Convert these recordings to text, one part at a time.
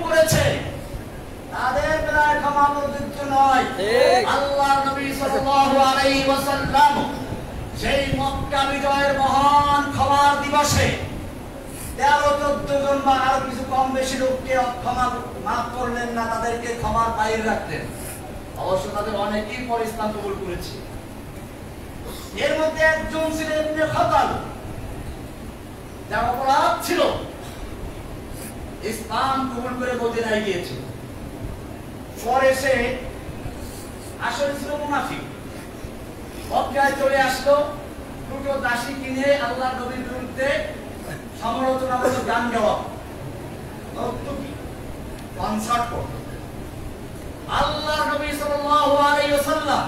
করেছে তাদের বেলায় ক্ষমা প্রযোজ্য নয়। আল্লাহর নবী সাল্লাল্লাহু আলাইহি ওয়াসাল্লাম সেই মক্কা বিজয়ের মহান ক্ষমার দিবসে 13-14 জন বা আরো কিছু কম বেশি লোককে ক্ষমা মাফ করলেন না, তাদেরকে ক্ষমার বাইরে রাখলেন। অবশ্য তাদের অনেকেই পরে ইসলাম কবুল করেছে। এর মধ্যে একজন ছিলেন ইবনে খাতাল, যার অপরাধ ছিল ইসলাম কবুল করে মদিনায় গিয়েছিল। পরে সে আসলে ছিল মুনাফিক, মক্কায় চলে আসলো, দুটো দাসী কিনে আল্লাহর নবীর বিরুদ্ধে সমালোচনামূলক গান গাওয়া, কনসার্ট করত। আল্লাহর নবী সাল্লাল্লাহু আলাইহি ওয়াসাল্লাম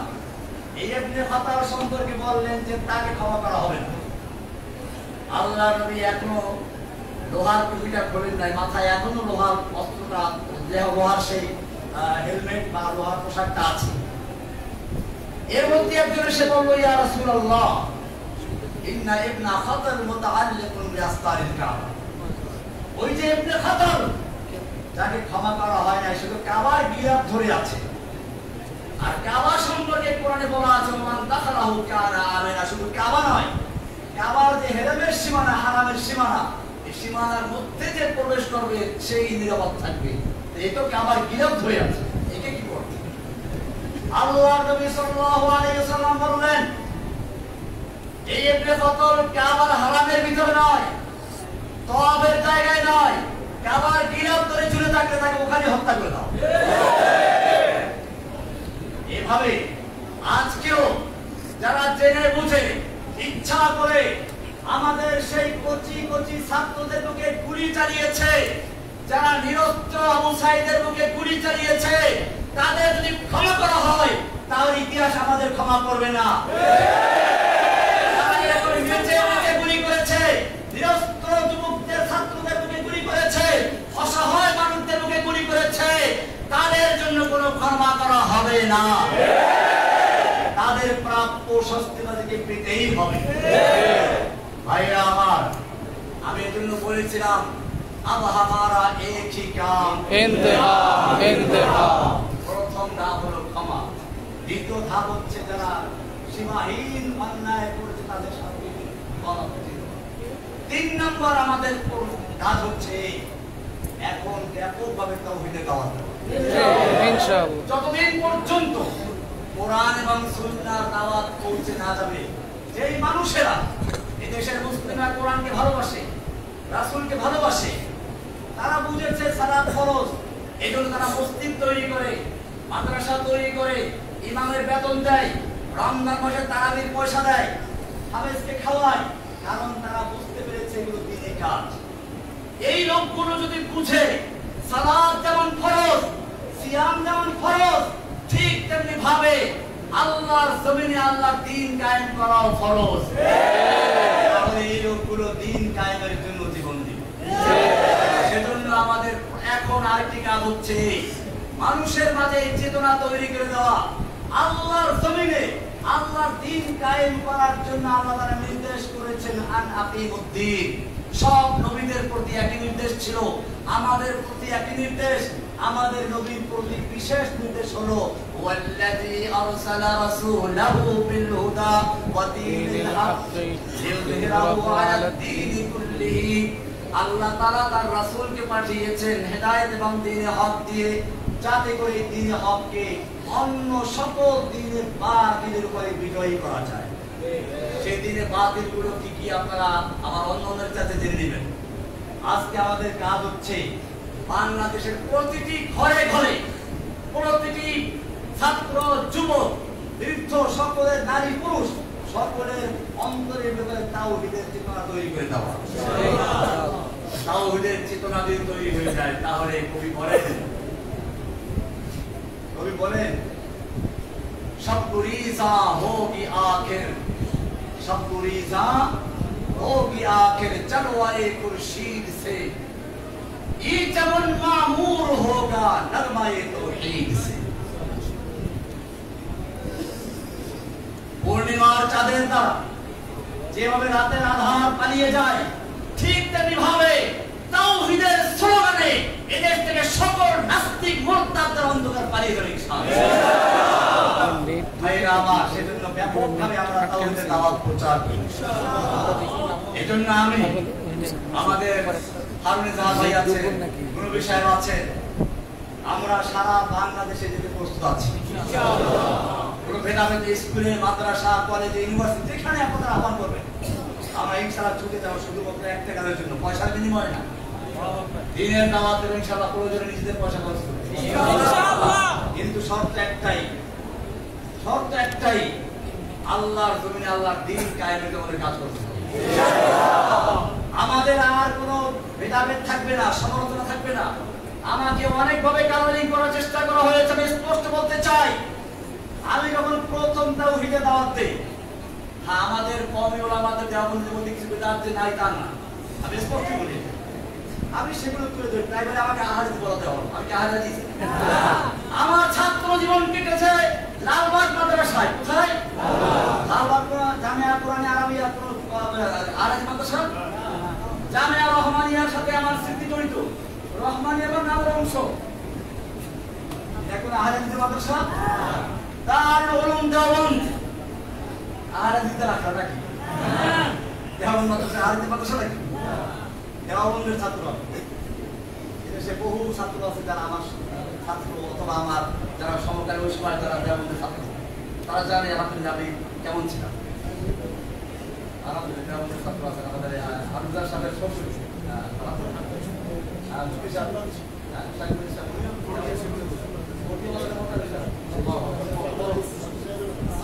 এই ইবনে খাতাল সম্পর্কে বললেন যে তাকে ক্ষমা করা হবে না। আল্লাহর নবী এখনো লোহার টুপিটা খোলেন নাই, মাথায় এখনো লোহার অস্ত্রটা, লোহার সেই হেলমেট বা লোহার পোশাকটা আছে। এর মধ্যে একজন এসে বলল, ইয়া রাসূলুল্লাহ, ইন্না ইবনা খাতাল মুতাআল্লিকুন বিআসতারিল কাবা। ওই যে ইবনে খাতাল, যাকে ক্ষমা করা হয় না, শুধু কাবার গিলাফ ধরে আছে। আর কাবা সম্পর্কে কোরআনে বলা আছে, মান দাখালাহু কানা আমিনা। শুধু কাবা নয়, কাবার যে হেরেমের সীমানা, হারামের সীমানা, এই সীমানার মধ্যে যে প্রবেশ করবে সেই নিরাপদ থাকবে। এই তো কাবার গিলাফ ধরে আছে, একে কি করবে? আল্লাহর নবী সাল্লাল্লাহু আলাইহি ওয়াসাল্লাম বললেন, এই ইবনে খাতাল কাবার হারামের ভিতরে নয়, তওয়াফের জায়গায় নয়, কাবার গিলাফ ধরে ঝুলে থাকলে তাকে ওখানে হত্যা করে দাও। এভাবে আজকেও যারা জেনে বুঝে ইচ্ছা করে আমাদের সেই কচি কচি ছাত্রদের বুকে গুলি চালিয়েছে, যারা নিরস্ত্র আবু সাঈদের বুকে গুলি চালিয়েছে, তাদের যদি ক্ষমা করা হয় তাহলে ইতিহাস আমাদের ক্ষমা করবে না। যারা এরকম মেচে গুলি করেছে, নিরস্ত্র যুবকদের ছাত্রদের বুকে গুলি করেছে, অসহায় মানুষদের বুকে গুলি করেছে, তাদের জন্য কোনো ক্ষমা করা হবে না। তাদের প্রাপ্য শাস্তি তাদেরকে পেতেই হবে। ভাইরা আমার, আমি এজন্য বলেছিলাম, আব হামারা এক হি কাম ইন্তেহা ইন্তেহা। প্রথম ধাপ হলো ক্ষমা, দ্বিতীয় ধাপ হচ্ছে যারা সীমাহীন অন্যায় করেছে তাদের সাথে ক্ষমা করতে। 3 নম্বর আমাদের কাজ হচ্ছে এখন ব্যাপকভাবে তাওহীদের দাওয়াত দেওয়া। ইনশাআল্লাহ যতদিন পর্যন্ত কোরআন এবং সুন্নাহর দাওয়াত পৌঁছে না যাবে, যেই মানুষেরা এই দেশের মুসলিমরা কোরআনকে ভালোবাসে, রাসূলকে ভালোবাসে, তারা বুঝেছে সালাত ফরজ, এজন্য তারা মসজিদ তৈরি করে, মাদ্রাসা তৈরি করে, ইমামের বেতন দেয়, রমজান মাসে তারাবির পয়সা দেয়, হাফেজকে খাওয়ায়, কারণ তারা বুঝতে পেরেছে এগুলো দ্বীনের কাজ। এই লোকগুলো যদি বুঝে সালাত যেমন ফরজ, সিয়াম যেমন ফরজ, ঠিক তেমনি ভাবে আল্লাহর জমিনে আল্লাহর দ্বীন কায়েম করাও ফরজ, তাহলে এই লোকগুলো দ্বীন কায়েমের জন্য জীবন দিবে। সেজন্য আমাদের এখন আরেকটি কাজ হচ্ছে মানুষের মাঝে চেতনা তৈরি করে দেওয়া, আল্লাহর জমিনে আল্লাহর দ্বীন কায়েম করার জন্য আল্লাহ তাআলা নির্দেশ করেছেন, আন আকিমুদ্দীন। সব নবীদের প্রতি একই নির্দেশ ছিল, আমাদের প্রতি একই নির্দেশ। আমাদের নবীর প্রতি বিশেষ নির্দেশ হলো, ওয়াল্লাযী আরসালা রাসূলাহু বিল হুদা ওয়া দীনিল হক লিইয়ুযহিরাহু আলাদ দীনি কুল্লিহি। আল্লাহ তাআলা তার রাসূলকে পাঠিয়েছেন হেদায়েত এবং দ্বীনে হক দিয়ে, যাতে করে দ্বীনে হককে অন্য সকল দ্বীনের বাতিলের উপরে বিজয়ী করা যায়। সেই দ্বীনে বাতিলগুলো কি কি আপনারা আমার অন্যদের কাছে জেনে নেবেন। আজকে আমাদের কাজ হচ্ছে বাংলাদেশের প্রতিটি ঘরে ঘরে, প্রতিটি ছাত্র যুবক বৃদ্ধ সকলের নারী পুরুষ সকলের অন্তরের ভেতরে তাওহীদের চেতনা তৈরি করে দেওয়া। তাওহীদের চেতনা যদি তৈরি হয়ে যায় তাহলে কবি বলেন সব গুরিজা হোগি আখির, সব গুরিজা होगी आखिर चलवाए खुर्शीद से, ये चमन मामूर होगा नगमाए तौहीद से। पूर्णिमार चाঁদের দ্বারা যেভাবে রাতের আধার পালিয়ে যায়, ঠিক তেমনি ভাবে তাওহীদের স্লোগানে এদেশ থেকে ব্যাপকভাবে আমরা তাওহীদের দাওয়াত প্রচার করি। এজন্য আমি আমাদের হারুনে জাহাজ ভাই আছে, মুরব্বী সাহেব আছে, আমরা সারা বাংলাদেশে যেতে প্রস্তুত আছি ইনশাআল্লাহ। কোনো ভেদাভেদ স্কুলে, মাদ্রাসা, কলেজে, ইউনিভার্সিটি যেখানে আপনারা আহ্বান করবেন, আমরা ইনশাআল্লাহ ছুটে যাব, শুধুমাত্র একটা কাজের জন্য, পয়সার বিনিময়ে না। দিনের দাওয়াত দেব ইনশাআল্লাহ, প্রয়োজনে নিজেদের পয়সা খরচ করব ইনশাআল্লাহ। কিন্তু শর্ত একটাই, আল্লাহর জমিনে আল্লাহর দ্বীন কায়েমের জন্য কাজ করতে হবে ইনশাআল্লাহ। আমাদের আর কোনো ভেদাভেদ থাকবে না, সমালোচনা থাকবে না। আমাকে অনেকভাবে কালারিং করার চেষ্টা করা হয়েছে, আমি স্পষ্ট বলতে চাই, আমি যখন প্রথম তাওহীদের দাওয়াত দেই, হ্যাঁ আমাদের কওমি ওলামাদের দেওবন্দের মধ্যে কিছু বিদআত যে নাই তা না, আমি স্পষ্ট বলি, আমি সেগুলো তুলে ধরি, তাই বলে আমাকে আহাদিস বলাতে হবে, আমি কি আহাদিস? আমার ছাত্র জীবন কেটেছে লালবাগ মাদ্রাসায়। কোথায়? লালবাগ জামিয়া কুরআনে আরবিয়া আরবি মাদ্রাসা, জামিয়া রহমানিয়ার সাথে আমার স্মৃতি জড়িত। রহমানিয়া নামের অংশ এখন আহলাদিস মাদ্রাসা, দারুল উলুম দেওবন্দ। আহলাদিসদের রাখা নাকি দেওবন্দ মাদ্রাসা, আহলাদিস মাদ্রাসা নাকি দেওবন্দের ছাত্র। সে বহু ছাত্র আছে যারা আমার ছাত্র অথবা আমার যারা সমকালী ওই সময় যারা দেওবন্দের ছাত্র, তারা জানে আলহামদুলিল্লাহ আমি কেমন ছিলাম। আলহামদুলিল্লাহ দেওবন্দের ছাত্র আছেন আমাদের হামজা সাহেবের শ্বশুর,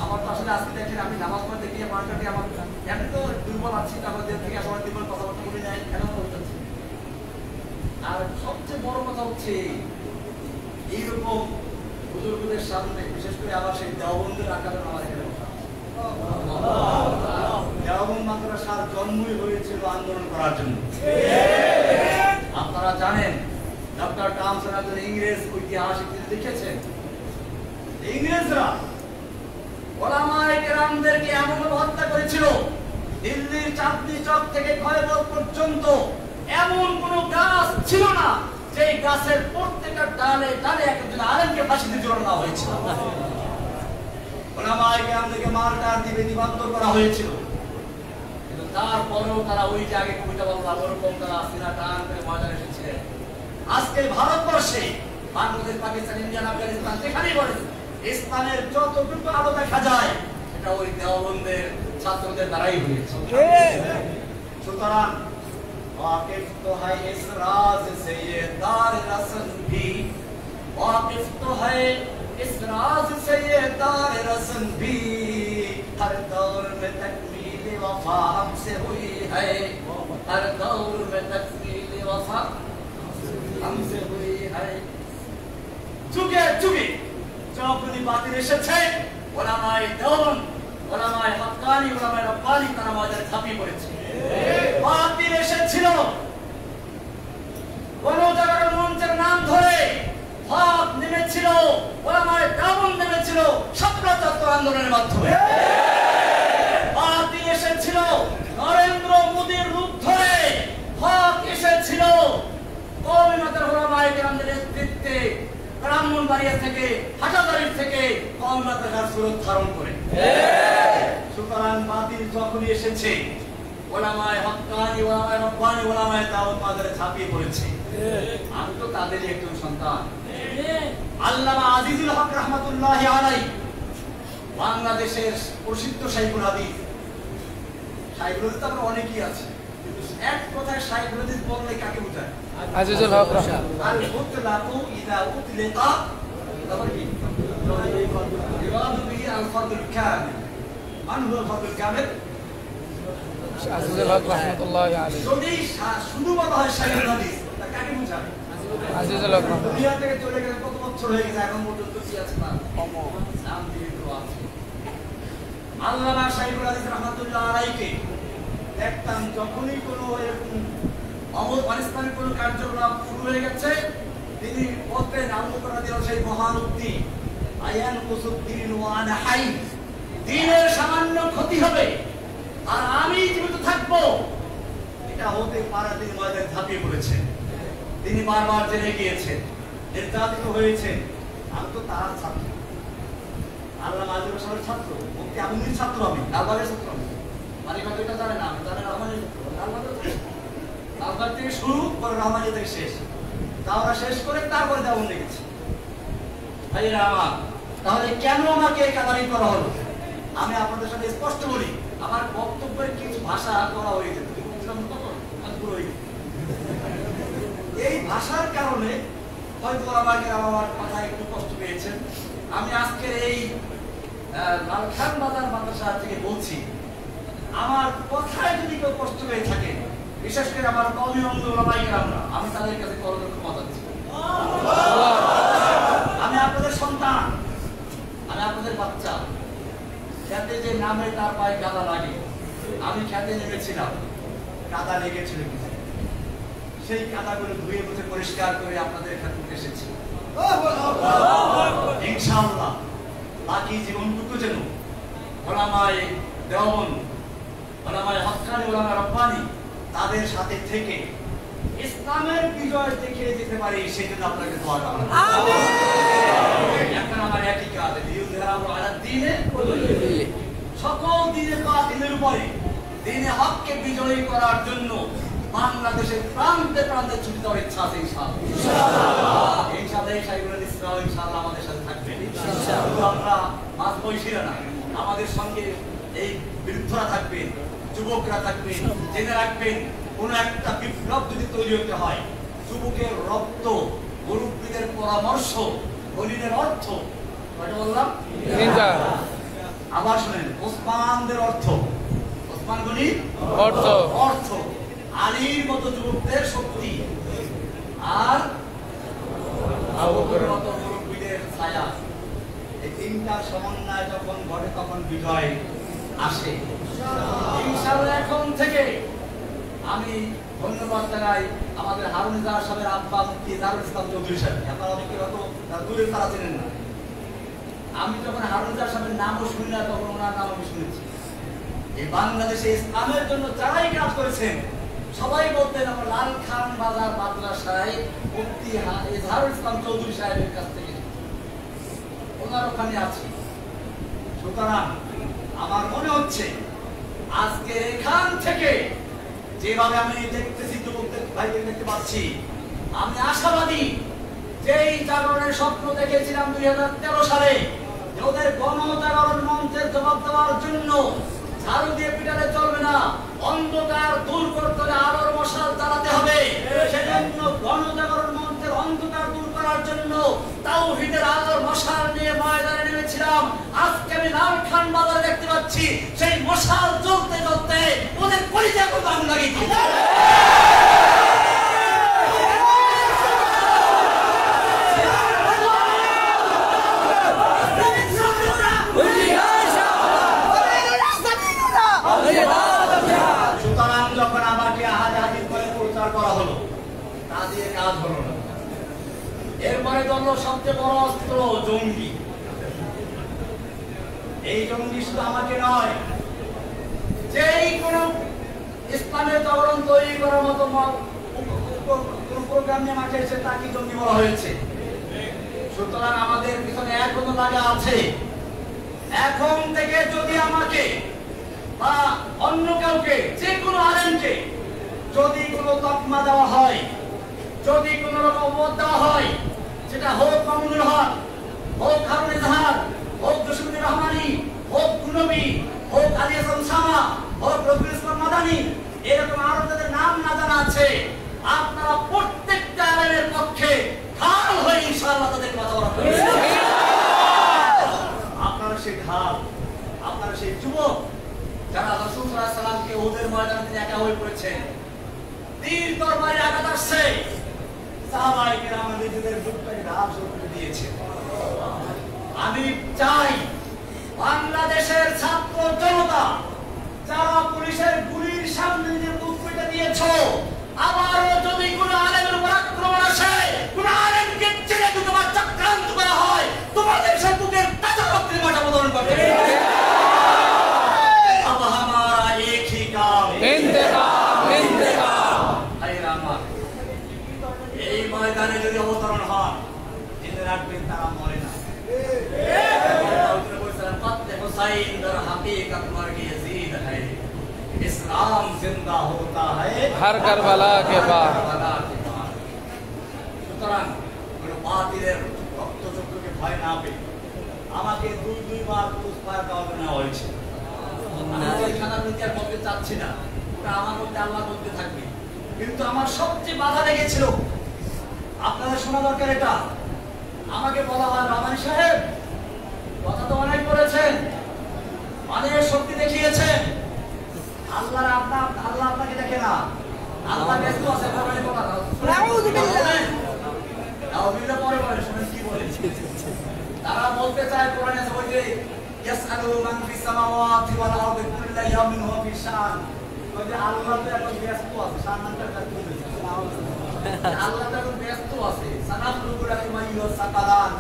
আমার তো আসলে আজকে দেখেন আমি নামাজ পড়তে গিয়ে মার্কেটে আমার এমনি তো দুর্বল আছি, তাদের থেকে আমার দুর্বল কথাবার্তা বলে যায় কেন হচ্ছে। আর সবচেয়ে বড় কথা হচ্ছে এইরকম বুজুর্গদের সামনে, বিশেষ করে আবার সেই দেওবন্দের আকারে আমার এখানে দেওবন্দ মাদ্রাসার জন্মই হয়েছিল আন্দোলন করার জন্য। আপনারা জানেন ডক্টর টমসন একজন ইংরেজ ঐতিহাসিক, তিনি লিখেছেন ইংরেজরা ওলামায়ে কেরামদেরকে এমনভাবে হত্যা করেছিল, দিল্লির চাঁদনি চক থেকে খয়বর পর্যন্ত এমন কোন গাছ ছিল না যে গাছের প্রত্যেকটা ডালে ডালে একজন আলেমকে ফাঁসিতে ঝুলানো হয়েছিল। ওলামায়ে কেরামদেরকে মারটার দিবে নিবন্ধ করা হয়েছিল, কিন্তু তারপরেও তারা ওই যে আগে কবিতা বললাম ওরকম তারা সিনা টান করে ময়দানে এসেছিলেন। আজকে ভারতবর্ষে বাংলাদেশ, পাকিস্তান, ইন্ডিয়া, আফগানিস্তান যেখানেই বলেন ইসলামের যতটুকু আলো দেখা যায় এটা ওই দেওবন্দের ছাত্রদের দ্বারাই হয়েছে। সুতরাং वाकिफ तो है इस राज से ये दार रसन भी, वाकिफ तो है इस राज से ये दार रसन भी, हर दौर में तकमील वफा हमसे हुई है, हर दौर में तकमील वफा हमसे हुई है। যুগে যুগে যখনই বাতিল এসেছে, ওলামায়ে দেওবন্দ, ওলামায়ে হক্কানি, ওলামায়ে রব্বানি তারা ময়দানে ঝাঁপিয়ে পড়েছে। বাতিল এসেছিল গণজাগরণ মঞ্চের নাম ধরে, হক নেমেছিল, ওলামায়ে দেওবন্দ নেমেছিল ছাত্র আন্দোলনের মাধ্যমে। বাতিল এসেছিল নরেন্দ্র মোদীর রূপ ধরে, হক এসেছিল কওমি মাদ্রাসার ওলামায়ে কেরামদের নেতৃত্বে ব্রাহ্মণবাড়িয়া থেকে, হাটাজারির থেকে কওমি মাদ্রাসার সুরত ধারণ করে। সুতরাং বাতিল যখনই এসেছে, ওলামায়ে হক্কানি, ওলামায়ে রব্বানি, ওলামায়ে দেওবন্দ মাঝে ঝাঁপিয়ে পড়েছে। আমি তো তাদেরই একজন সন্তান। আল্লামা আজিজুল হক রাহমাতুল্লাহি আলাইহি বাংলাদেশের প্রসিদ্ধ শাইখুল হাদিস। শাইখুল হাদিস তো অনেকই আছে, কিন্তু এক কথায় শাইখুল হাদিস বললে কাকে বোঝায়? আজিজুল হক আল মুতলাকু ইযা উতলিকা তারপর কি ইরাদু বিহি আল ফাদল কামিল। মান হুয়া আল ফাদল কামিল? আজিজুল হক রাহমাতুল্লাহি আলাইহি। যদি শুধু বলা হয় শাইখুল হাদিস, তা কাকে বোঝায়? আজিজুল হক। দুনিয়া থেকে চলে গেলে কত বছর হয়ে গেছে, এখন পর্যন্ত কি আছে না নাম দিয়ে তো আছে। আল্লামা শাইখুল হাদিস রাহমাতুল্লাহ আলাইহি দেখতাম যখনই কোনো এরকম অনিসলামিক কোনো কার্যক্রম শুরু হয়ে গেছে, তিনি বলতেন আলমুকরা দিল সেই মহান উক্তি, আয়ান কুসুদ্দিন ওয়ানা হাই, দ্বীনের সামান্য ক্ষতি হবে আর আমি জীবিত থাকবো, এটা হতে পারে। তিনি ময়দানে ঝাঁপিয়ে পড়েছেন, তিনি বারবার জেলে গিয়েছেন, নির্যাতিত হয়েছেন। আমি তো তার ছাত্র, আল্লামা আজিজুল সাহেবের ছাত্র, মুফতি আমিনের ছাত্র, আমি লালবাগের ছাত্র, মানে কত এটা জানে না, আমি জানি রহমানের লালবাগ থেকে শুরু করে রহমানিয়া থেকে শেষ, তা আমরা শেষ করে তারপরে দেওয়ান লিখেছি। ভাইয়েরা আমার, তাহলে কেন আমাকে কাতারি করা হলো? আমি আপনাদের সাথে স্পষ্ট বলি, আমার বক্তব্যের কিছু ভাষা করা হয়ে যেত, এই ভাষার কারণে হয়তো আমাকে আমার কথা একটু কষ্ট পেয়েছেন। আমি আজকের এই লালখান বাজার মাদ্রাসা থেকে বলছি, আমার কথায় যদি কেউ কষ্ট পেয়ে থাকে, বিশেষ করে আমার কওমি ওলামায়ে-কেরামরা, আমি তাদের কাছে করজোড়ে ক্ষমা চাচ্ছি। আমি আপনাদের সন্তান, আমি আপনাদের বাচ্চা। খেতে যে নামে তার পায়ে কাদা লাগে, আমি খেতে নেমেছিলাম, কাদা লেগেছিল, সেই কাদাগুলো ধুয়ে মুছে পরিষ্কার করে আপনাদের এখানে এসেছি। ইনশাআল্লাহ বাকি জীবনটুকু যেন ওলামায়ে দেওবন্দ, ওলামায়ে হক্কানি, ওলামায়ে রব্বানি তাদের সাথে থেকে ইসলামের বিজয় দেখিয়ে যেতে পারি, সেই জন্য আপনাকে দোয়া করব। এখন আমার একই কাজ, সকল দিনের বাতিলের উপরে দিনে হককে বিজয়ী করার জন্য বাংলাদেশের প্রান্তে প্রান্তে ছুটে যাওয়ার ইচ্ছা আছে ইনশাআল্লাহ। ইনশাআল্লাহ এই সাইগুলোর ইনশাআল্লাহ আমাদের সাথে থাকবে। আমরা মাঝ বয়সীরা না, আমাদের সঙ্গে এই বৃদ্ধরা থাকবেন, যুবকরা থাকবেন। জেনে রাখবেন, কোন একটা বিপ্লব যদি তৈরি হতে হয়, যুবকের রক্ত, মুরব্বীদের পরামর্শ, হরিণের অর্থ, বললাম আবার শোনেন, ওসমানদের অর্থ, ওসমান গনির অর্থ, অর্থ আলীর মতো যুবকদের শক্তি, আর আবু বকরের মতো মুরব্বীদের ছায়া। এই তিনটার সমন্বয় যখন ঘটে তখন বিজয় আসে ইনশাআল্লাহ। এখন থেকে আমি ধন্যবাদ জানাই আমাদের হারুন ইজাহার সাহেবের আব্বা মুফতি ইজাহারুল ইসলাম চৌধুরী সাহেব। আপনারা অনেকে হয়তো দূরে তারা চেনেন না। আমি যখন হারুন ইজাহার সাহেবের নামও শুনি না, তখন ওনার নাম আমি শুনেছি। এই বাংলাদেশে ইসলামের জন্য যারাই কাজ করেছেন সবাই বলতেন আমার লালখান বাজার মাদ্রাসায় মুফতি ইজাহারুল ইসলাম চৌধুরী সাহেবের কাছ থেকে ওনার ওখানে আছি। সুতরাং আমার মনে হচ্ছে আজকে এখান থেকে যেভাবে আমি দেখতেছি, যুবকদের ভাইদের দেখতে পাচ্ছি, আমি আশাবাদী যে এই জাগরণের স্বপ্ন দেখেছিলাম 2013 সালে, ওদের গণজাগরণ মঞ্চের জবাব দেওয়ার জন্য ঝাড়ু দিয়ে পিটালে চলবে না, অন্ধকার দূর করতে হলে আলোর মশাল জ্বালাতে হবে। সেজন্য গণজাগরণ মঞ্চের অন্ধকার দূর করার জন্য তাওহীদের আলোর মশাল নিয়ে ময়দানে নেমেছিলাম। আজকে আমি লালখান বাজারে দেখতে পাচ্ছি সেই মশাল জ্বলতে জ্বলতে ওদের পরিচয় করতে আমি লাগিয়ে দিই। সুতরাং যখন আমাকে হাজার করে প্রচার করা হলো, তা দিয়ে কাজ হলো না। এরপরে ধরলো সবচেয়ে বড় অস্ত্র জঙ্গি। এই জঙ্গি শুধু আমাকে নয়, যেই কোন ইসলামের জাগরণ তৈরি করার মতো প্রোগ্রাম নিয়ে মাঠে এসে তাকে জঙ্গি বলা হয়েছে। সুতরাং আমাদের পিছনে এখনো লাগা আছে। এখন থেকে যদি আমাকে বা অন্য কাউকে, যে কোনো আলেমকে যদি কোনো তকমা দেওয়া হয়, যদি কোনো রকম অবরোধ দেওয়া হয়, সেটা হোক মামুনুল হক, হোক হারুন ইজাহার, হোক জসিমুদ্দিন রহমানি, হোক গুনবী, হোক আলী হাসান শামা, হোক রফিকুল ইসলাম মাদানী, এরকম আরো যাদের নাম না জানা আছে, আপনারা প্রত্যেকটা আলেমের পক্ষে ঢাল হয়ে ইনশাআল্লাহ তাদের কথা বলা হবে। আপনারা সেই ঢাল, আপনারা সেই যুবক যারা রাসূল সাল্লাল্লাহু আলাইহি সাল্লামকে উহুদের ময়দানে তিনি একা হয়ে পড়েছেন, তীর তরবারি আঘাত আসছে, সাহাবায়ে কেরাম নিজেদের বুকটাকে ঢাল করে দিয়েছে। আমি চাই বাংলাদেশের ছাত্র জনতা যারা পুলিশের গুলির সামনে নিজের বুক পেতে দিয়েছো, আবারও যদি কোনো আলেমের উপর আক্রমণ আসে, কোনো আলেমকে ছেড়ে দিতে বা চক্রান্ত করা হয়, তোমাদের সে বুকের তাজা রক্তের মাথা বদল করবে। अब हमारा एक ही काम इंतकाम इंतकाम। ভাইরা আমার, এই ময়দানে যদি অবতরণ হয়, জেনে রাখবেন তারা মরে না। हुसैन दर हकीकत मर के यजीद है, इस्लाम जिंदा होता है हर करबला के बाद। সুতরাং কোনো বাতিলের রক্তচক্ষুকে ভয় না পেয়ে আমাকে দুইবার পুরস্কার দেওয়া হয়েছে। আমি খানার মধ্যে আর বলতে চাচ্ছি না, ওটা আমার মধ্যে আল্লাহর মধ্যে থাকবে। কিন্তু আমার সবচেয়ে বাধা লেগেছিল, আপনাদের শোনা দরকার এটা। আমাকে বলা হয়, রহমানী সাহেব কথা তো অনেক করেছেন, অনেক শক্তি দেখিয়েছেন, আল্লাহ আপনাকে দেখে না, আল্লাহ ব্যস্ত আছে। পরে বলে শুনেন কি বলে, তারা বলতে চায় কোরআনে আছে ওই যে ইয়াসআলু মান ফিস সামাওয়াতি ওয়াল আরদি কুল্লু ইয়াউমিন হুয়া ফি শান, ওই যে আল্লাহ তো এখন ব্যস্ত আছে, শানটা কাজ করতেছে, আল্লাহ তো এখন ব্যস্ত আছে। সানাফুলু রাহিমা ইউস সাকালান,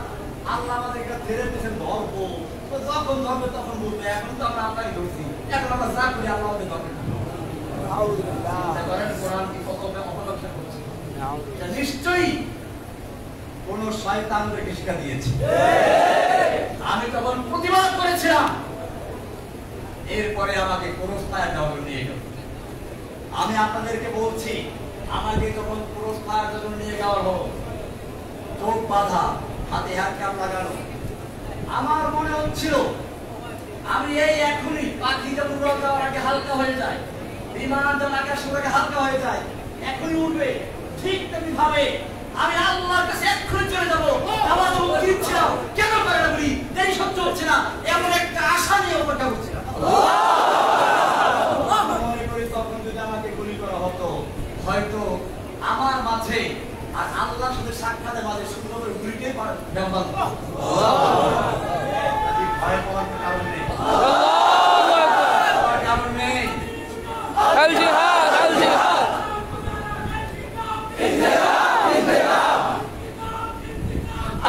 আল্লাহ আমাদেরকে ধরে দিয়েছেন ধরবো, তো যখন ধরবে তখন বলবে, এখন তো আমরা আপনাকে ধরছি, এখন আমরা যা করি আল্লাহ আমাদের ধরবে না। আউযুবিল্লাহ, করেন কোরআন কি কত অপলক্ষে করছে, এটা নিশ্চয়ই কোন শয়তান রেখে শিক্ষা দিয়েছে। আমি তখন প্রতিবাদ করেছিলাম, এরপরে আমাকে পুরস্কার দেওয়ার জন্য নিয়ে গেল। আমি আপনাদেরকে বলছি, আমাকে যখন পুরস্কার জন্য নিয়ে যাওয়া হলো, চোখ বাঁধা, হাতে হাত কাপ লাগানো, আমার মনে হচ্ছিল আমি এই এখনই পাখি যখন উড়ে যাওয়ার আগে হালকা হয়ে যায়, বিমান যখন আকাশ থেকে হালকা হয়ে যায়, এখনই উঠবে, ঠিক তেমনি ভাবে আমি আল্লাহর কাছে এক্ষুনি চলে যাবো। আমার তো উচিত ছিল, কেন করে না বলি, দেরি সহ্য হচ্ছে না, এমন একটা আশা নিয়ে অপেক্ষা করছিলাম। মনে করি তখন যদি আমাকে গুলি করা হতো, হয়তো আমার মাঝে আর আল্লাহর সাথে সাক্ষাতের মাঝে সুন্দর করে গুলিকে ব্যবহার ভয় পাওয়ার কারণ নেই, কারণ নেই। আল জিহাদ, আল জিহাদ,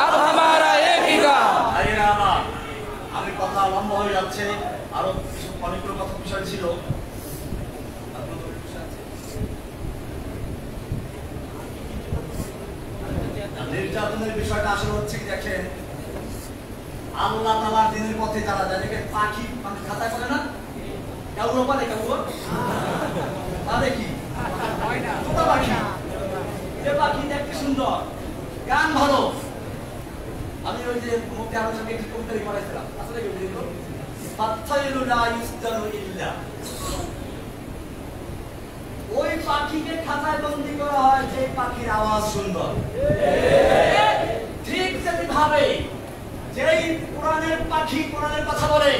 अब हमारा एक ही काम। আমি কথা লম্বা হয়ে যাচ্ছে, আরো অনেকগুলো কথা বিষয় ছিল। নির্যাতনের বিষয়টা আসলে হচ্ছে কি, দেখেন আল্লাহ তাআলার দ্বীনের পথে যারা যায়, দেখেন পাখি মানে খাতা করে না, কাউর পারে কাউর পারে কি তোতা পাখি, যে পাখি দেখতে সুন্দর, গান ভালো। আমি ওই যে মুক্তি আলোচনাকে একটি কবিতা পড়াইছিলাম, আসলে কি বুঝলো, ফাতাইলু লা ইসতানু ইল্লা, ওই পাখিকে খাতায় বন্দী করা হয় যে পাখির আওয়াজ সুন্দর। ঠিক তেমনি ভাবে যেই কোরআনের পাখি কোরআনের কথা বলে,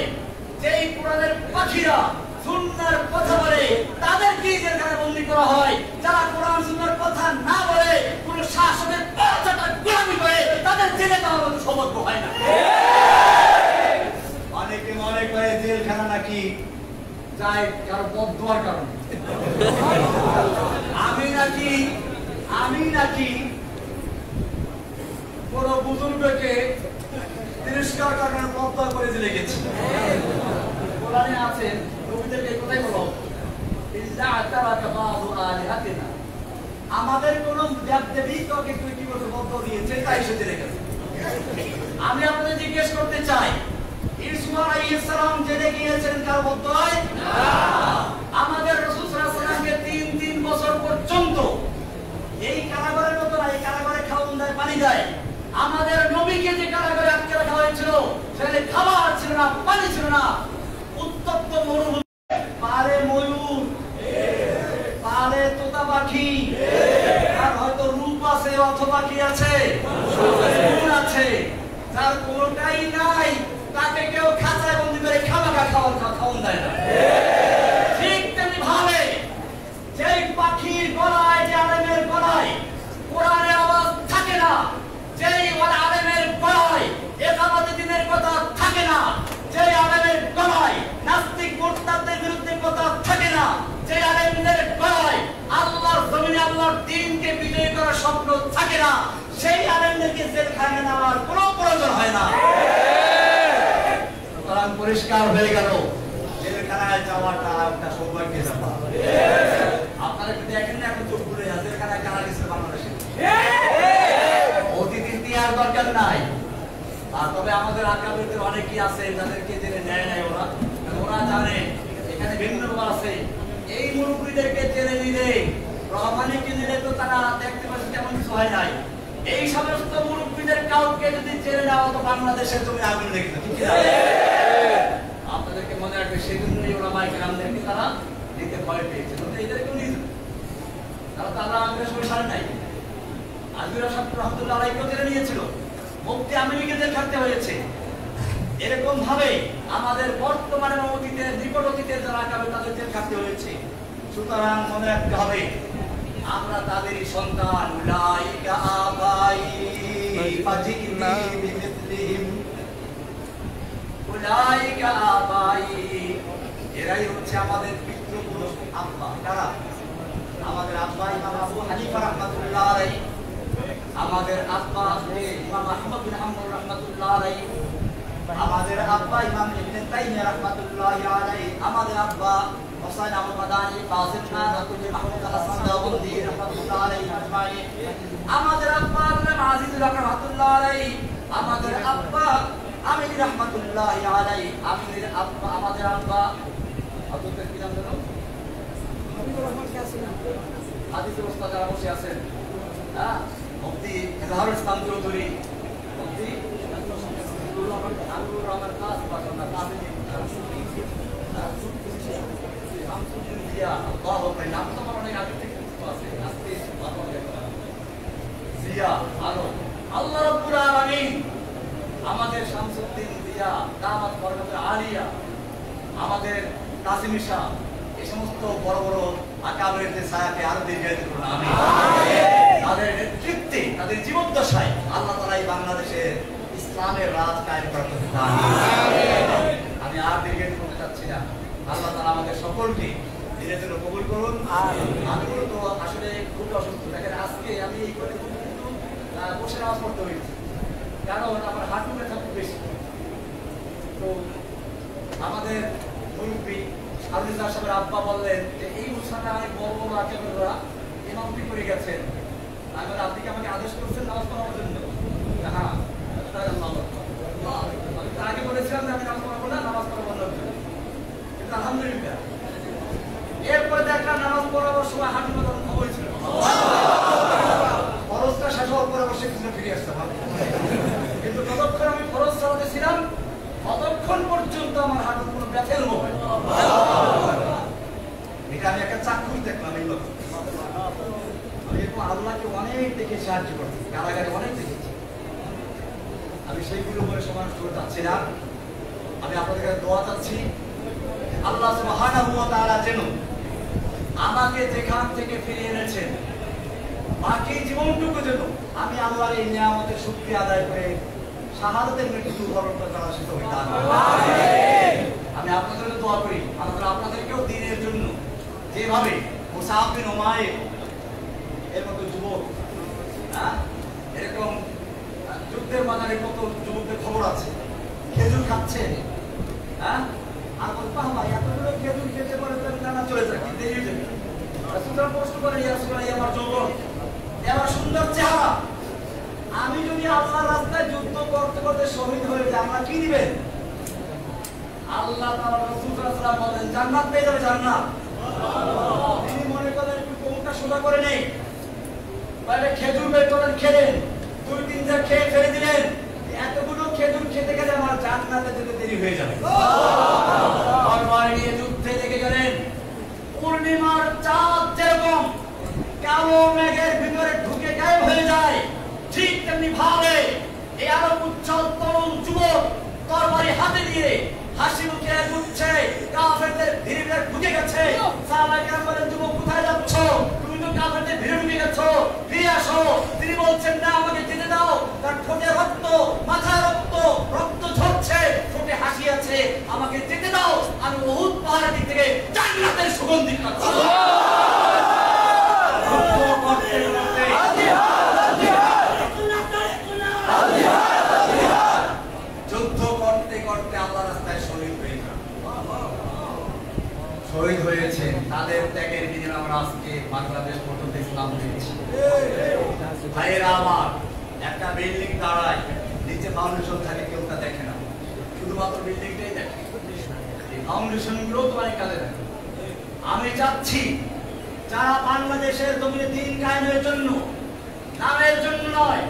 যেই কোরআনের পাখিরা সুন্নাহর কথা বলে, তাদেরকে জেলখানে বন্দী করা হয়। যারা কোরআন সুন্নাহর কথা না বলে, কোন শাসনের পাঁচটা গোলামি করে, তাদের জেলে দেওয়ার মতো সৌভাগ্য হয় না। অনেকে মনে করে জেলখানা নাকি যায় কারো বদদোয়ার কারণে। আমি নাকি কোন বুজুর্গকে তিরস্কার করার বদদোয়া করে জেলে গেছি। কোরআনে আছে, নবীদেরকে কোথায় বলো, ইল্লা আতারাকা বাযু আলিহাতিনা, আমাদের কোন দেবদেবী তোকে তুই কি বলছো বদদোয়া দিয়েছে, তাই সে জেলে গেছে। আমি আপনাদের জিজ্ঞেস করতে চাই, ঈসা আলাইহিস সালাম জেলে গিয়েছেন কার বদদোয়ায়? না। আমাদের রাসূল সাল্লাল্লাহু আলাইহি ওয়াসাল্লামকে 3 বছর পর্যন্ত এই কারাগারের মতো না, এই কারাগারে খাওয়ান দেয়, পানি দেয়। আমাদের নবীকে যে কারাগারে আটকে রাখা হয়েছিল, সেখানে খাবার ছিল না, পানি ছিল না, উত্তপ্ত মরুভূমি, পারে ময়ূর, পারে তোতা পাখি, আর হয়তো রূপ আছে অথবা কি আছে, গুণ আছে, যার কোনটাই নাই, তাকে কেউ খাঁচায় বন্দী করে খামাখা খাওয়ান দেয় না। ঠিক তেমনি ভাবে যেই পাখির গলায়, যে আলেমের গলায় কোরআনের আওয়াজ থাকে না, যেই আলেমের গলায় একামতে দ্বীনের কথা থাকে না, যেই আলেমের গলায় নাস্তিক মুরতাদদের বিরুদ্ধে কথা থাকে না, যেই আলেমদের গলায় আল্লাহর জমিনে আল্লাহর দ্বীনকে বিজয়ী করার স্বপ্ন থাকে না, সেই আলেমদেরকে জেলখানায় নেওয়ার কোনো প্রয়োজন হয় না। সুতরাং পরিষ্কার হয়ে গেল, জেলখানায় যাওয়াটা একটা সৌভাগ্যের ব্যাপার। আপনারা কি দেখেন না, এখন চোখ ঘুরে যায়, জেলখানায় কারা গেছে বাংলাদেশে, অতিথি দেওয়ার দরকার নাই। তবে আমাদের আকাবিরদের অনেকেই আছে যাদেরকে জেনে নেয় নাই ওরা, ওরা জানে এখানে ভিন্ন আছে। এই মুরব্বীদেরকে জেনে নিলে রহমানিকে নিলে তো তারা দেখতে পাচ্ছে তেমন কিছু হয় নাই। এই সমস্ত মুরব্বীদের কাউকে যদি জেনে নেওয়া তো বাংলাদেশের জমি আগুন লেগে যেত, ঠিক আছে? আপনাদেরকে মনে রাখবে, সেই জন্যই ওরা মাইকের আমদেরকে তারা দিতে ভয় পেয়েছে। এদেরকেও নিয়ে যেত, তারা তারা আমাদের সময় সারে নাই। আজমিরা সাহেব রহমতুল্লাহ আলাইহিকেও জেনে নিয়েছিল, মুফতি আমিনকে জেল খাটতে হয়েছে। এরকম ভাবে আমাদের বর্তমানে অতীতের নিকট অতীতের যারা আকাবে তাদের জেল খাটতে হয়েছে। সুতরাং মনে রাখতে হবে আমরা তাদেরই সন্তান। উলাইকা আবাই ফাজিনি বিমিসলিহিম, উলাইকা আবাই, এরাই হচ্ছে আমাদের পিতৃপুরুষ আব্বা। কারা? আমাদের আব্বা ইমাম আবু হানিফা রাহমাতুল্লাহ আলাইহি, আমাদের আব্বা ইমাম আহমদ বিন হাম্বল রাহমাতুল্লাহ আলাইহি, আমাদের আব্বা ইমাম ইবনে তাইমিয়া রাহমাতুল্লাহ আলাইহি, আমাদের আব্বা হুসাইন আবু মাদানি কাসিম নানাতুল্লাহ মাহমুদ হাসান দাওবন্দি রাহমাতুল্লাহ আলাইহি আজমাইন, আমাদের আব্বা ইমাম আজিজুল হক রাহমাতুল্লাহ আলাইহি, আমাদের আব্বা আমিন রাহমাতুল্লাহ আলাইহি, আমিনের আব্বা, আমাদের আব্বা হযরত কি নাম জানো? হাবিবুর রহমান কাসিম, হাদিসের ওস্তাদ যারা বসে আছেন, হ্যাঁ, মুফতি ইজহারুল ইসলাম চৌধুরী, মুফতি আমিনুর রহমান কাসিম বাসনা কাসিম, শামসুদ্দিন জিয়া, আল্লাহু আকবার, নাম তো আমার অনেক আগে থেকে আছে, আজকে জিয়া আলো, আল্লাহ রাব্বুল আলামিন আমাদের শামসুদ্দিন জিয়া দামাত বরকতুল আলিয়া, আমাদের কাসিম শাহ, এই সমস্ত বড় বড় আকাবেরদের ছায়াকে আরো দীর্ঘায়িত করুন, আমিন। তাদের নেতৃত্বে, তাদের জীবদ্দশায় আল্লাহ তাআলা এই বাংলাদেশের ইসলামের রাজ কায়েম করতে চান। আমি আর দীর্ঘায়িত করতে চাচ্ছি না। আল্লাহ তাআলা আমাদের সকলকে দিনের জন্য কবুল করুন। আমি তো আসলে খুব অসুস্থ, দেখেন আজকে আমি এই করে কিন্তু বসে নামাজ পড়তে হয়েছে, কারণ আমার হাঁটু ব্যথা খুব বেশি। তো আমাদের মুরব্বী আবুল সাহেবের আব্বা বললেন যে এই অনুষ্ঠানে অনেক বড় বড় আচার্যরা ইমামতি করে গেছেন, আমি আপনি কি আমাকে আদেশ করছেন নামাজ পড়ার জন্য? হ্যাঁ, আমি তো আগে বলেছিলাম যে আমি নামাজ পড়াবো না, নামাজ পড়াবো না, কিন্তু আলহামদুলিল্লাহ এরপরে দেখলাম নামাজ পড়াবার সময় হাঁটু ব্যথা খবর ছিল, খরচটা শেষ হওয়ার পরে অবশ্যই কিছু ফিরে আসতে পারবো, কিন্তু ততক্ষণ আমি খরচ চালাতে ছিলাম, ততক্ষণ পর্যন্ত আমার হাঁটুর কোনো ব্যথার অনুভব হয়। এটা আমি একটা চাক্ষুষ দেখলাম। এই লোক আমি এরকম আল্লাহকে অনেক দেখে সাহায্য করছি, কারাগারে অনেক দেখেছি। আমি সেইগুলো বলে সমান করতে চাচ্ছি না। আমি আপনাদের কাছে দোয়া চাচ্ছি, আল্লাহ সুবহানাহু ওয়া তাআলা যেন আমাকে যেখান থেকে ফিরিয়ে এনেছেন বাকি জীবনটুকু যেন আমি আল্লাহর এই নিয়ামতের শুকরিয়া আদায় করে শাহাদাতের মৃত্যু বরণ করার সুযোগ দান করুন। আমি আপনাদের জন্য দোয়া করি, আল্লাহ আপনাদেরকেও দ্বীনের জন্য যেভাবে মুসআব বিন উমাইর এর মতো যুবক, হ্যাঁ, এরকম যুদ্ধের বাজারে কত যুবকদের খবর আছে, খেজুর খাচ্ছে, হ্যাঁ, আর বলবা ভাই এতগুলো খেজুর খেতে পারে তো জানা চলে যায়, কি দেরি যাবে। সুতরাং প্রশ্ন করে ইয়া রাসূলুল্লাহ, আমার যৌবন, আমার সুন্দর চেহারা, আমি যদি আল্লাহর রাস্তায় যুদ্ধ করতে করতে শহীদ হয়ে যাই, আমরা কি দিবেন? আল্লাহ তাআলা রাসূল সাল্লাল্লাহু আলাইহি ওয়াসাল্লাম বলেন জান্নাত পেয়ে যাবে, জান্নাত। তিনি মনে করেন একটু কোমরটা সোজা করে নেই, তাহলে খেজুর বের করেন, খেলেন, 2-3 টা খেয়ে ফেলে দিলেন, এতগুলো খেজুর খেতে গেলে আমার জান্নাতে যেতে দেরি হয়ে যাবে। তরবারি নিয়ে যুদ্ধে লেগে গেলেন, পূর্ণিমার চাঁদ যেরকম কালো মেঘের ভিতরে ঢুকে গায়েব হয়ে যায়, ঠিক তেমনি ভাবে এই আরো উজ্জ্বল তরুণ যুবক তরবারি হাতে দিয়ে হাসি মুখে ঘুরছে, কাফেরদের ভিড়ে ভিড়ে ঢুকে গেছে। সাহাবায়ে কেরাম বলেন, যুবক কোথায় যাচ্ছ? তুমি তো কাফেরদের ভিড়ে ঢুকে গেছো, ফিরে আসো। তিনি বলছেন না, আমাকে যেতে দাও। তার ঠোঁটে রক্ত, মাথায় রক্ত, রক্ত ঝরছে, ঠোঁটে হাসি আছে, আমাকে যেতে দাও, আমি উহুদ পাহাড়ের দিক থেকে জান্নাতের সুগন্ধি পাচ্ছি। যুদ্ধ করতে করতে আল্লাহ রাস্তায় শহীদ হয়ে যান, শহীদ হয়েছেন। তাদের ত্যাগের বিনিময়ে আমরা আজকে বাংলাদেশ পর্যন্ত ইসলাম পেয়েছি। ভাইয়েরা আমার, একটা বিল্ডিং দাঁড়ায়, নিচে ফাউন্ডেশন থাকে কেউ তা দেখে না, শুধুমাত্র বিল্ডিংটাই দেখে। এই ফাউন্ডেশনগুলো তো অনেক কাজে লাগে। আমি চাচ্ছি যারা বাংলাদেশের জমিনে দিন কায়েমের জন্য, নামের জন্য নয়,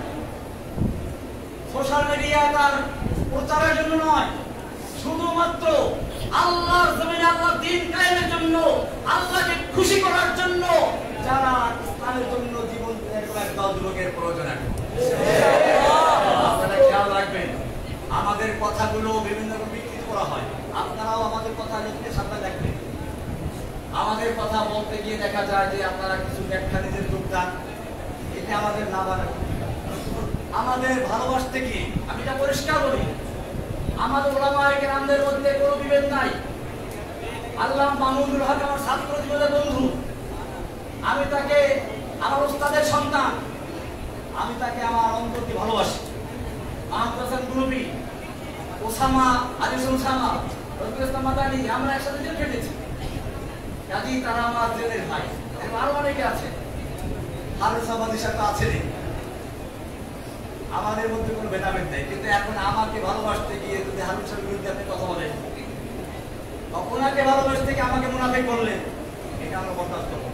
সোশ্যাল মিডিয়া তার প্রচারের জন্য নয়, শুধুমাত্র আল্লাহর জমিনে আল্লাহ দিন কায়েমের জন্য, আল্লাহকে খুশি করার জন্য যারা ইসলামের জন্য জীবন একদল যুবকের প্রয়োজন আছে। আপনারা খেয়াল রাখবেন, আমাদের কথাগুলো বিভিন্ন রকম বিকৃত করা হয়। আপনারাও আমাদের কথা লিখতে সাথে দেখবেন। আমাদের কথা বলতে গিয়ে দেখা যায় যে আপনারা কিছু ব্যাখ্যা নিজের যোগদান, এটা আমাদের না বানায়। আমাদের ভালোবাসতে গিয়ে আমি এটা পরিষ্কার বলি, আমাদের ওলামায়ে কেরামদের মধ্যে কোনো বিভেদ নাই। আল্লাহ মামুনুল হক আমার ছাত্র জীবনের বন্ধু, আমি তাকে আমার ওস্তাদের সন্তান, আমি তাকে আমার অন্তর দিয়ে ভালোবাসি। মাহমুদ হাসান গুরুবি, ওসামা, আজিজ ওসামা, রফিকুল ইসলাম মাদানী, আমরা একসাথে জেল খেটেছি। কাজেই তারা আমার জেলের ভাই। আরো অনেকে আছে, হারুসাবাদীর সাথে আছে। আমাদের মধ্যে কোনো ভেদাভেদ নেই, কিন্তু এখন আমাকে ভালোবাসতে গিয়ে যদি হারুসার বিরুদ্ধে আপনি কথা বলেন, ওনাকে ভালোবাসতে গিয়ে আমাকে মুনাফিক বললেন, এটা আমরা বরদাস্ত করব।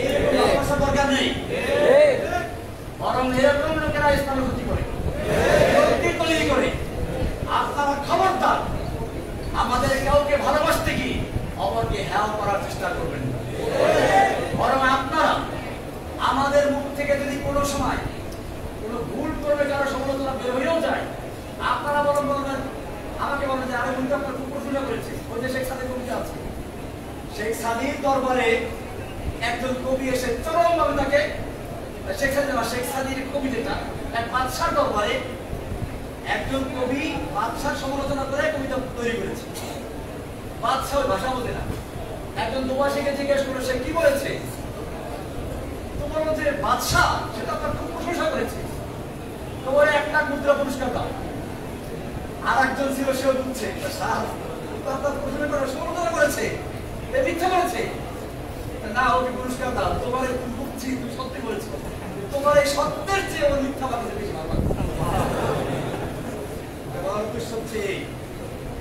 এরকম ভালোবাসার দরকার নেই। বরং এরকম লোকেরা ইসলামের ক্ষতি করে, ক্ষতি তৈরি করে। আপনারা খবরদার আমাদের কাউকে ভালোবাসতে গিয়ে অপরকে হেয় করার চেষ্টা করবেন না। বরং আপনারা আমাদের মুখ থেকে যদি কোনো সময় কোনো ভুল করবে, কারো সমালোচনা বের হয়েও যায়, আপনারা বলবেন, আমাকে বলেন যে আরে উনি তো আপনার খুব প্রশংসা করেছে। ওই যে শেখ সাদী কবিতা আছে, শেখ সাদীর দরবারে একজন কবি এসে চরমভাবে তাকে, শেখ সাদীর কবিতাটা এক বাদশার দরবারে একজন কবি বাদশার সমালোচনা করে কবিতা তৈরি করেছে। বাদশাহ ওই ভাষা বোঝে না। একজন দোবাসীকে জিজ্ঞেস করে সে কি বলেছে, তোমার যে বাদশাহ সেটা আপনার খুব প্রশংসা করেছে, তোমার 1 লাখ মুদ্রা পুরস্কার দাও। আর একজন ছিল, সেও বুঝছে আপনার প্রশংসা করে সমালোচনা করেছে, মিথ্যা বলেছে, না ওকে পুরস্কার দাও। তোমার বুঝছি তুমি সত্যি বলেছো, তোমার এই সত্যের চেয়ে ওর মিথ্যা বাদ বেশি ভালো লাগে।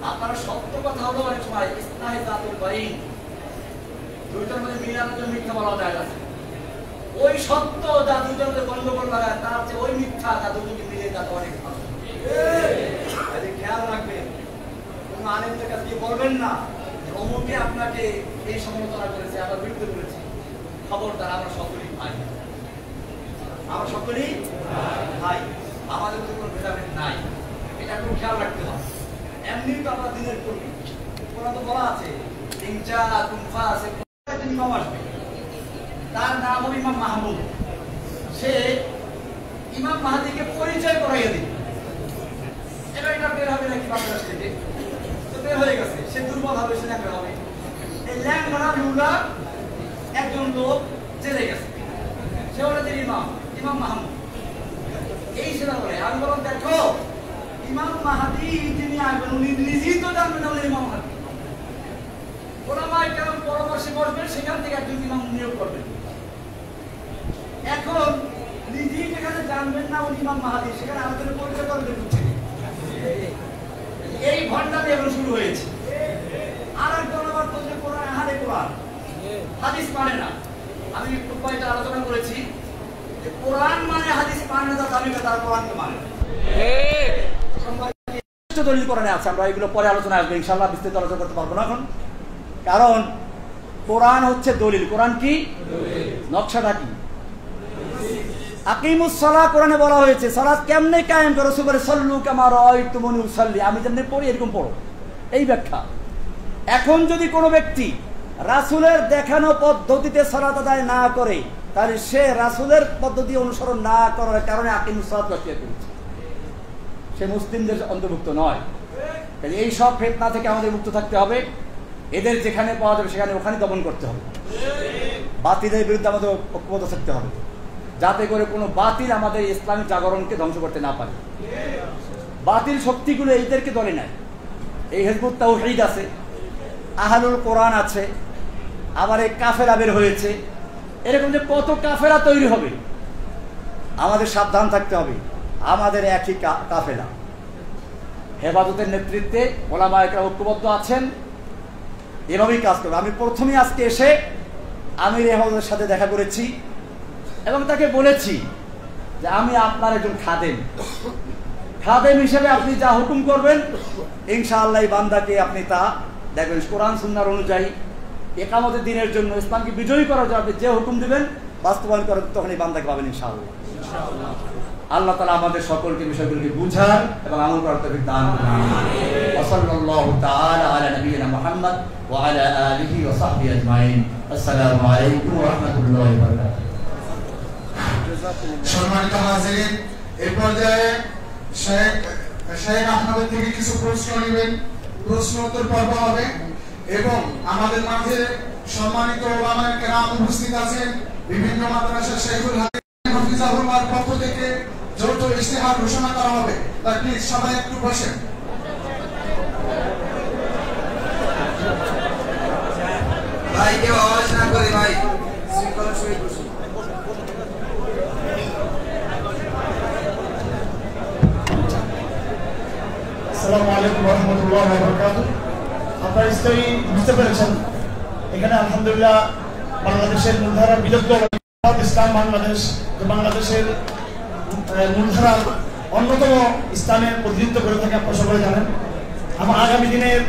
আপনারা সত্য কথা হলো অনেক সময় ইসলাহি জাতুল বাইন, দুইটার মধ্যে মিলানোর জন্য মিথ্যা বলা যায় আছে। ওই সত্য যা দুইটার মধ্যে গন্ডগোল লাগায়, তার চেয়ে ওই মিথ্যা যা দুটোকে মিলিয়ে যাতে অনেক ভালো। খেয়াল রাখবেন, কোন আলেমদের কাছে বলবেন না অমুকে আপনাকে এই সমালোচনা করেছে, আবার বিরুদ্ধে করেছে। খবরদার, আমরা সকলেই ভাই, আমরা সকলেই ভাই, আমাদের তো কোনো ভেদাভেদ নাই। এটা খুব খেয়াল রাখতে হবে। এমনি তো আমরা দিনের কর্মী, ওরা তো বলা আছে ইমাম আসবে, তার নাম হল ইমাম মাহমুদ। সে ইমাম মাহাদিকে পরিচয় করাইয়া দিবে। এবার এটা বের হবে নাকি বাংলাদেশ থেকে? তো বের হয়ে গেছে। সে দুর্বল হবে, সে ল্যাংড়া হবে। এই ল্যাংড়া লুলা একজন লোক জেলে গেছে, সে হলো ইমাম, ইমাম মাহমুদ। এই সেটা বলে, আমি বললাম দেখো ইমাম মাহাদি যিনি আসবেন উনি নিজেই তো জানবেন না ইমাম মাহাদি। ওলামায়ে কেরাম পরামর্শে বসবেন, সেখান থেকে একজন ইমাম নিয়োগ করবেন। এখন নিজেই যেখানে জানবেন না উনি ইমাম মাহাদি, সেখানে আমাদের পরিচয় করবেন হচ্ছে। এই ভণ্ডামি এখন শুরু হয়েছে। আর একজন আবার বলছে কোরআন আহারে কোরআন, হাদিস মানে না। আমি খুব কয়েকটা আলোচনা করেছি যে কোরআন মানে হাদিস মানে না, দাবি করে তারা কোরআনকে মানে না। দলিল কোরআনে আছে, আমরা এগুলো পরে আলোচনা আসবে ইনশাআল্লাহ, বিস্তারিত আলোচনা করতে পারবো না এখন। কারণ কোরআন হচ্ছে দলিল। কোরআন কি? নকশাটা কি? আকিমুস সালাহ কোরআনে বলা হয়েছে, সালাত কেমনে কায়েম করো, সুবরে সাল্লু কামা রাআইতুমুনি উসাল্লি, আমি যেমনি পড়ি এরকম পড়ো, এই ব্যাখ্যা। এখন যদি কোনো ব্যক্তি রাসূলের দেখানো পদ্ধতিতে সালাত আদায় না করে, তাহলে সে রাসূলের পদ্ধতি অনুসরণ না করার কারণে আকিমুস সালাত রচিত করেছে, সে মুসলিমদের অন্তর্ভুক্ত নয়। এই সব ফিতনা থেকে আমাদের মুক্ত থাকতে হবে। এদের যেখানে পাওয়া যাবে সেখানে ওখানে দমন করতে হবে। বাতিলের বিরুদ্ধে আমাদের ঐক্যবদ্ধ থাকতে হবে, যাতে করে কোনো বাতিল আমাদের ইসলামী জাগরণকে ধ্বংস করতে না পারে। বাতিল শক্তিগুলো এইদেরকে দলে নেয়। এই হিজবুত তাওহীদ আছে, আহলুল কোরআন আছে, আবার এই কাফেরা বের হয়েছে। এরকম যে কত কাফেরা তৈরি হবে, আমাদের সাবধান থাকতে হবে। আমাদের একই কাফেলা, হেফাজতের নেতৃত্বে ওলামায়ে কেরাম ঐক্যবদ্ধ আছেন, এভাবেই কাজ করবে। আমি প্রথমেই আজকে এসে আমির হেফাজতের সাথে দেখা করেছি এবং তাকে বলেছি যে আমি আপনার একজন খাদেম হিসেবে আপনি যা হুকুম করবেন ইনশাআল্লাহ এই বান্দাকে আপনি তা দেখবেন কোরআন সুন্নাহর অনুযায়ী ইকামতের দিনের জন্য, ইসলামকে বিজয়ী করার জন্য আপনি যে হুকুম দিবেন বাস্তবায়ন করেন, তখন এই বান্দাকে পাবেন ইনশাআল্লাহ। আল্লাহ তাআলা আমাদের সকলকে বিষয়গুলোকে বুঝার এবং আমল করার তৌফিক দান করুন। ওয়া সাল্লাল্লাহু তাআলা আলা নবিয়িনা মুহাম্মদ ওয়া আলা আলিহি ওয়া সাহবিহি আজমাইন। আসসালামু আলাইকুম ওয়া রাহমাতুল্লাহি ওয়া বারাকাতুহু। সম্মানিত হাজিরিন, এই পর্যায়ে শেখ আহমদ থেকে কিছু প্রশ্ন নেবেন, প্রশ্ন উত্তর পর্ব হবে এবং আমাদের মাঝে সম্মানিত ওলামায়ে কেরাম উপস্থিত আছেন। বিভিন্ন মাদ্রাসার শেখুল হাদিস হাফিজাহুল্লাহর পক্ষ থেকে যৌথ ইশতেহার ঘোষণা করা হবে। তাই প্লিজ সবাই একটু বসেন। ভাই কেউ আওয়াজ না করে, ভাই শৃঙ্খলা সহিত বসুন। আসসালামু আলাইকুম ওয়া রাহমাতুল্লাহি ওয়া বারাকাতুহু। আপনারা নিশ্চয়ই বুঝতে পেরেছেন এখানে আলহামদুলিল্লাহ বাংলাদেশের মূলধারার বিদগ্ধ ইসলাম বাংলাদেশ, বাংলাদেশের মূলধারার অন্যতম ইসলামের প্রতিনিধিত্ব করে থাকে, আপনারা সকলে জানেন। আমার আগামী দিনের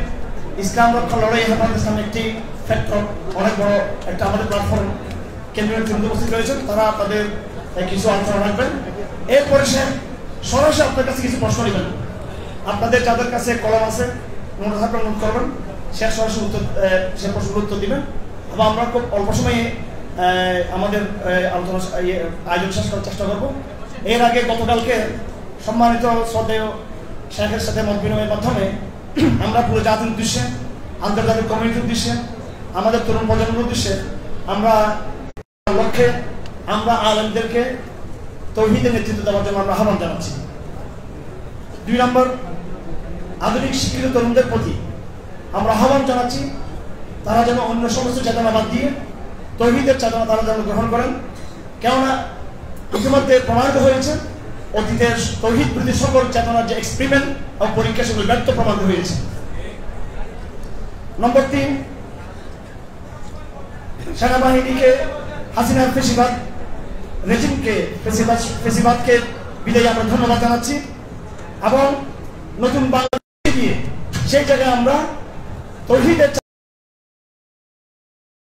ইসলাম রক্ষা লড়াই হেফাজত ইসলাম একটি ফ্যাক্টর, অনেক বড় একটা আমাদের প্ল্যাটফর্ম। কেন্দ্রীয় নেতৃত্ব উপস্থিত রয়েছেন, তারা তাদের কিছু আলোচনা রাখবেন। এরপরে সে সরাসরি আপনার কাছে কিছু প্রশ্ন নেবেন। আপনাদের যাদের কাছে কলম আছে নোট থাকলে নোট করবেন, সে সরাসরি উত্তর, সে প্রশ্নের উত্তর দিবেন এবং আমরা খুব অল্প সময়ে আমাদের আলোচনা আয়োজন শেষ করার চেষ্টা করব। এর আগে গতকালকে সম্মানিত শ্রদ্ধেয় শেখের সাথে মত বিনিময়ের মাধ্যমে আমরা পুরো জাতির উদ্দেশ্যে, আন্তর্জাতিক কমিউনিটির উদ্দেশ্যে, আমাদের তরুণ প্রজন্মের উদ্দেশ্যে আমরা লক্ষ্যে আমরা আলেমদেরকে তৌহিদের নেতৃত্ব দেওয়ার জন্য আমরা আহ্বান জানাচ্ছি। 2 নম্বর, আধুনিক শিক্ষিত তরুণদের প্রতি আমরা আহ্বান জানাচ্ছি তারা যেন অন্য সমস্ত চেতনা বাদ দিয়ে তৌহিদের চেতনা তারা যেন গ্রহণ করেন। কেননা ইতিমধ্যে প্রমাণিত হয়েছে অতীতের তৌহিদ প্রতি সকল চেতনার যে এক্সপেরিমেন্ট ও পরীক্ষা সেগুলো ব্যর্থ প্রমাণিত হয়েছে। নম্বর 3, সেনাবাহিনীকে, হাসিনার ফেসিবাদ রেজিমকে, ফেসিবাদকে বিদায় আমরা ধন্যবাদ জানাচ্ছি এবং নতুন বাংলাদেশ দিয়ে সেই জায়গায় আমরা তৌহিদের